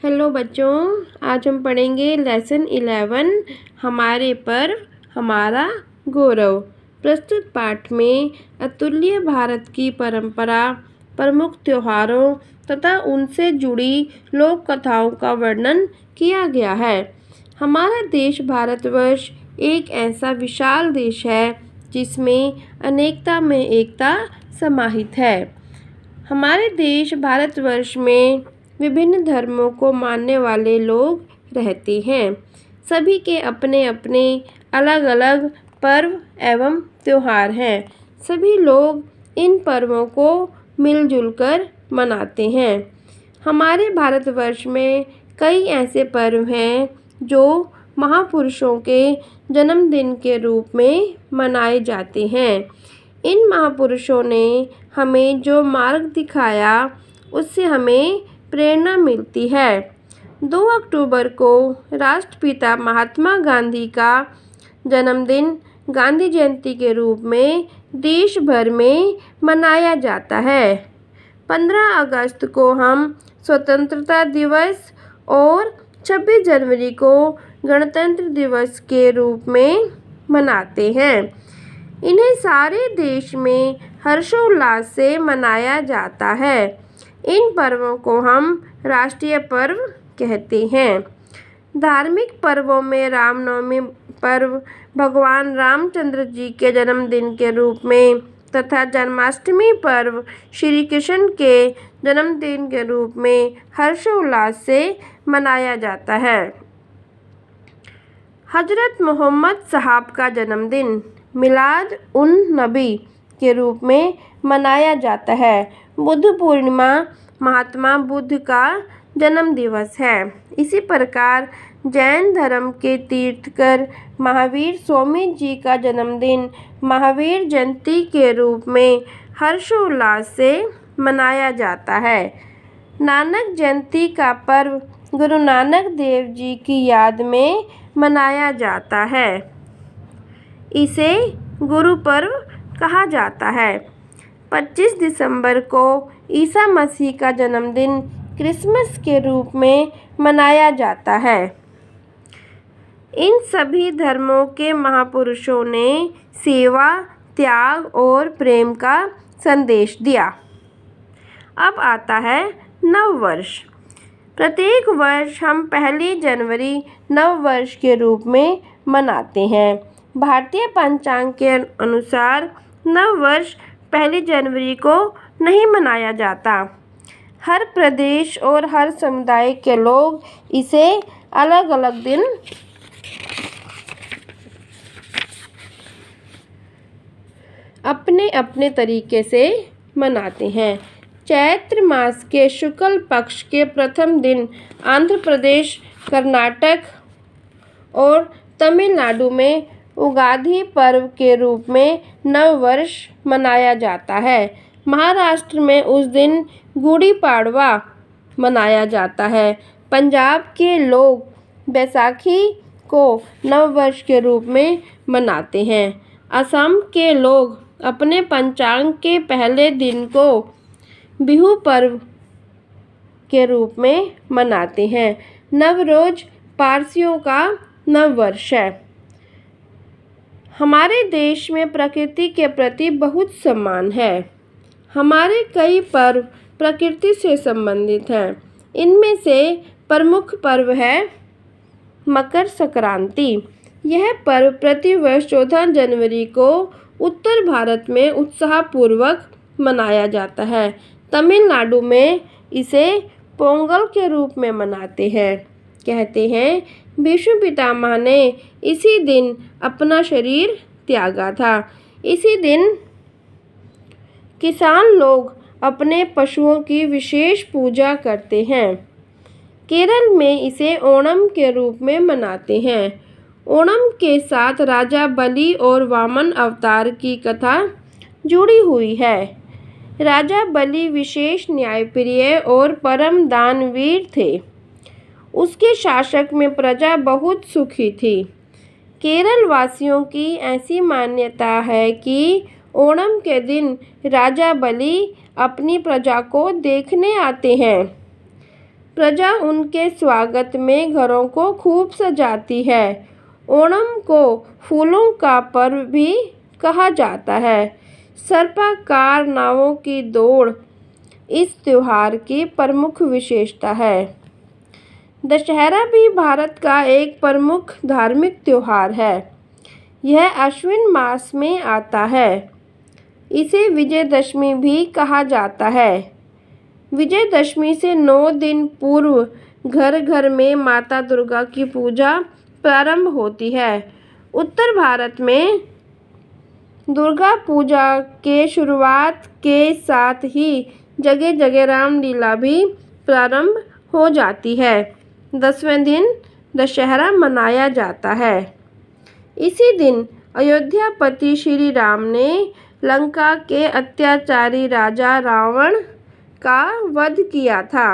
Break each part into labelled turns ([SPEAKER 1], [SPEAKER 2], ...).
[SPEAKER 1] Hello बच्चों, आज हम पढ़ेंगे लेसन 11 हमारे पर्व हमारा गौरव। प्रस्तुत पाठ में अतुल्य भारत की परंपरा, प्रमुख त्योहारों तथा उनसे जुड़ी लोक कथाओं का वर्णन किया गया है। हमारा देश भारतवर्ष एक ऐसा विशाल देश है जिसमें अनेकता में एकता समाहित है। हमारे देश भारतवर्ष में विभिन्न धर्मों को मानने वाले लोग रहते हैं। सभी के अपने अपने अलग अलग पर्व एवं त्योहार हैं। सभी लोग इन पर्वों को मिलजुल कर मनाते हैं। हमारे भारतवर्ष में कई ऐसे पर्व हैं जो महापुरुषों के जन्मदिन के रूप में मनाए जाते हैं। इन महापुरुषों ने हमें जो मार्ग दिखाया उससे हमें प्रेरणा मिलती है। 2 अक्टूबर को राष्ट्रपिता महात्मा गांधी का जन्मदिन गांधी जयंती के रूप में देश भर में मनाया जाता है। 15 अगस्त को हम स्वतंत्रता दिवस और 26 जनवरी को गणतंत्र दिवस के रूप में मनाते हैं। इन्हें सारे देश में हर्षोल्लास से मनाया जाता है। इन पर्वों को हम राष्ट्रीय पर्व कहते हैं। धार्मिक पर्वों में रामनवमी पर्व भगवान रामचंद्र जी के जन्मदिन के रूप में तथा जन्माष्टमी पर्व श्री कृष्ण के जन्मदिन के रूप में हर्षोल्लास से मनाया जाता है। हजरत मोहम्मद साहब का जन्मदिन मिलाद उन नबी के रूप में मनाया जाता है। बुद्ध पूर्णिमा महात्मा बुद्ध का जन्म दिवस है। इसी प्रकार जैन धर्म के तीर्थकर महावीर स्वामी जी का जन्मदिन महावीर जयंती के रूप में हर्षोल्लास से मनाया जाता है। नानक जयंती का पर्व गुरु नानक देव जी की याद में मनाया जाता है। इसे गुरु पर्व कहा जाता है। 25 दिसंबर को ईसा मसीह का जन्मदिन क्रिसमस के रूप में मनाया जाता है। इन सभी धर्मों के महापुरुषों ने सेवा, त्याग और प्रेम का संदेश दिया। अब आता है नव वर्ष। प्रत्येक वर्ष हम 1 जनवरी नव वर्ष के रूप में मनाते हैं। भारतीय पंचांग के अनुसार नव वर्ष 1 जनवरी को नहीं मनाया जाता। हर प्रदेश और हर समुदाय के लोग इसे अलग अलग दिन अपने अपने तरीके से मनाते हैं। चैत्र मास के शुक्ल पक्ष के प्रथम दिन आंध्र प्रदेश, कर्नाटक और तमिलनाडु में उगादि पर्व के रूप में नव वर्ष मनाया जाता है। महाराष्ट्र में उस दिन गुड़ी पाड़वा मनाया जाता है। पंजाब के लोग बैसाखी को नव वर्ष के रूप में मनाते हैं। असम के लोग अपने पंचांग के पहले दिन को बिहू पर्व के रूप में मनाते हैं। नवरोज पारसियों का नव वर्ष है। हमारे देश में प्रकृति के प्रति बहुत सम्मान है। हमारे कई पर्व प्रकृति से संबंधित हैं। इनमें से प्रमुख पर्व है मकर संक्रांति। यह पर्व प्रतिवर्ष 14 जनवरी को उत्तर भारत में उत्साहपूर्वक मनाया जाता है। तमिलनाडु में इसे पोंगल के रूप में मनाते हैं। कहते हैं भीष्म पितामह ने इसी दिन अपना शरीर त्यागा था। इसी दिन किसान लोग अपने पशुओं की विशेष पूजा करते हैं। केरल में इसे ओणम के रूप में मनाते हैं। ओणम के साथ राजा बलि और वामन अवतार की कथा जुड़ी हुई है। राजा बलि विशेष न्यायप्रिय और परम दानवीर थे। उसके शासन में प्रजा बहुत सुखी थी। केरल वासियों की ऐसी मान्यता है कि ओणम के दिन राजा बलि अपनी प्रजा को देखने आते हैं। प्रजा उनके स्वागत में घरों को खूब सजाती है। ओणम को फूलों का पर्व भी कहा जाता है। सर्पाकार नावों की दौड़ इस त्योहार की प्रमुख विशेषता है। दशहरा भी भारत का एक प्रमुख धार्मिक त्योहार है। यह आश्विन मास में आता है। इसे विजयदशमी भी कहा जाता है। विजयदशमी से 9 दिन पूर्व घर घर में माता दुर्गा की पूजा प्रारंभ होती है। उत्तर भारत में दुर्गा पूजा के शुरुआत के साथ ही जगह जगह रामलीला भी प्रारंभ हो जाती है। 10वें दिन दशहरा मनाया जाता है। इसी दिन अयोध्यापति श्री राम ने लंका के अत्याचारी राजा रावण का वध किया था।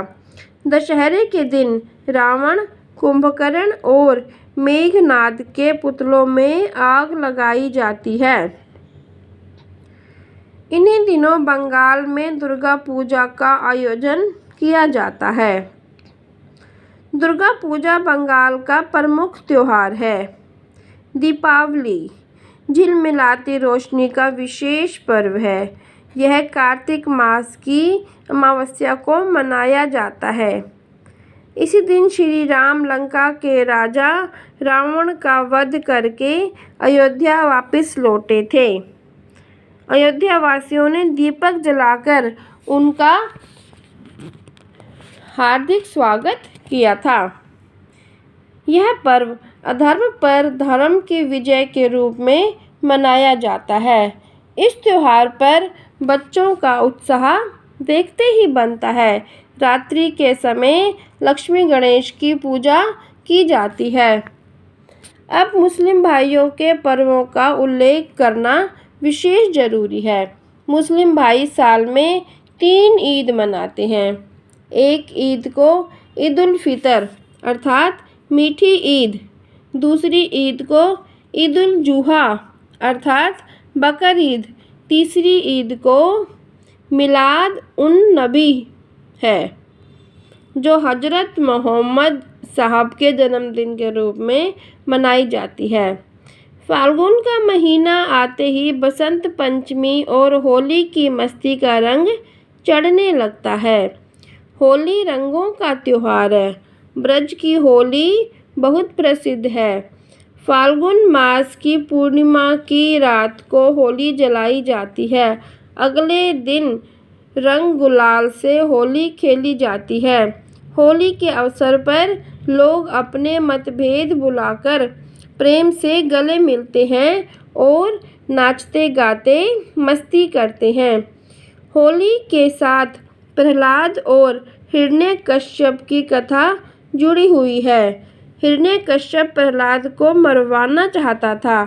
[SPEAKER 1] दशहरे के दिन रावण, कुंभकर्ण और मेघनाद के पुतलों में आग लगाई जाती है। इन्हीं दिनों बंगाल में दुर्गा पूजा का आयोजन किया जाता है। दुर्गा पूजा बंगाल का प्रमुख त्योहार है। दीपावली झिलमिलाती रोशनी का विशेष पर्व है। यह कार्तिक मास की अमावस्या को मनाया जाता है। इसी दिन श्री राम लंका के राजा रावण का वध करके अयोध्या वापस लौटे थे। अयोध्या वासियों ने दीपक जलाकर उनका हार्दिक स्वागत किया था। यह पर्व अधर्म पर धर्म की विजय के रूप में मनाया जाता है। इस त्योहार पर बच्चों का उत्साह देखते ही बनता है। रात्रि के समय लक्ष्मी गणेश की पूजा की जाती है। अब मुस्लिम भाइयों के पर्वों का उल्लेख करना विशेष जरूरी है। मुस्लिम भाई साल में 3 ईद मनाते हैं। एक ईद को ईद उल फितर अर्थात मीठी ईद, दूसरी ईद को ईद उल जुहा अर्थात बकर ईद, तीसरी ईद को मिलाद उन नबी है जो हजरत मोहम्मद साहब के जन्मदिन के रूप में मनाई जाती है। फाल्गुन का महीना आते ही बसंत पंचमी और होली की मस्ती का रंग चढ़ने लगता है। होली रंगों का त्योहार है। ब्रज की होली बहुत प्रसिद्ध है। फाल्गुन मास की पूर्णिमा की रात को होली जलाई जाती है। अगले दिन रंग गुलाल से होली खेली जाती है। होली के अवसर पर लोग अपने मतभेद भुलाकर प्रेम से गले मिलते हैं और नाचते गाते मस्ती करते हैं। होली के साथ प्रहलाद और हिरण्यकश्यप की कथा जुड़ी हुई है। हिरण्यकश्यप प्रहलाद को मरवाना चाहता था,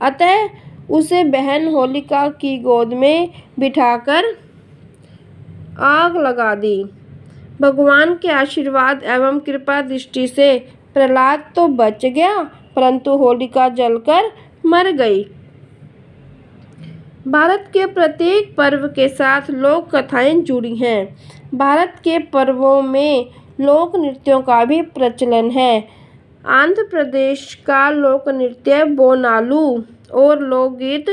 [SPEAKER 1] अतः उसे बहन होलिका की गोद में बिठाकर आग लगा दी। भगवान के आशीर्वाद एवं कृपा दृष्टि से प्रहलाद तो बच गया, परंतु होलिका जलकर मर गई। भारत के प्रत्येक पर्व के साथ लोक कथाएं जुड़ी हैं। भारत के पर्वों में लोक नृत्यों का भी प्रचलन है। आंध्र प्रदेश का लोक नृत्य बोनालू और लोकगीत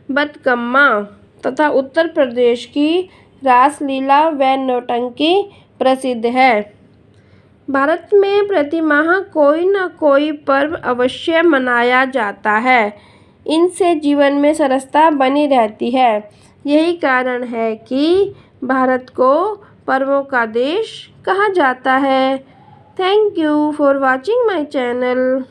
[SPEAKER 1] बतकम्मा तथा उत्तर प्रदेश की रासलीला व नौटंकी प्रसिद्ध है। भारत में प्रतिमाह कोई न कोई पर्व अवश्य मनाया जाता है। इनसे जीवन में सरसता बनी रहती है। यही कारण है कि भारत को पर्वों का देश कहा जाता है। Thank you for watching my channel.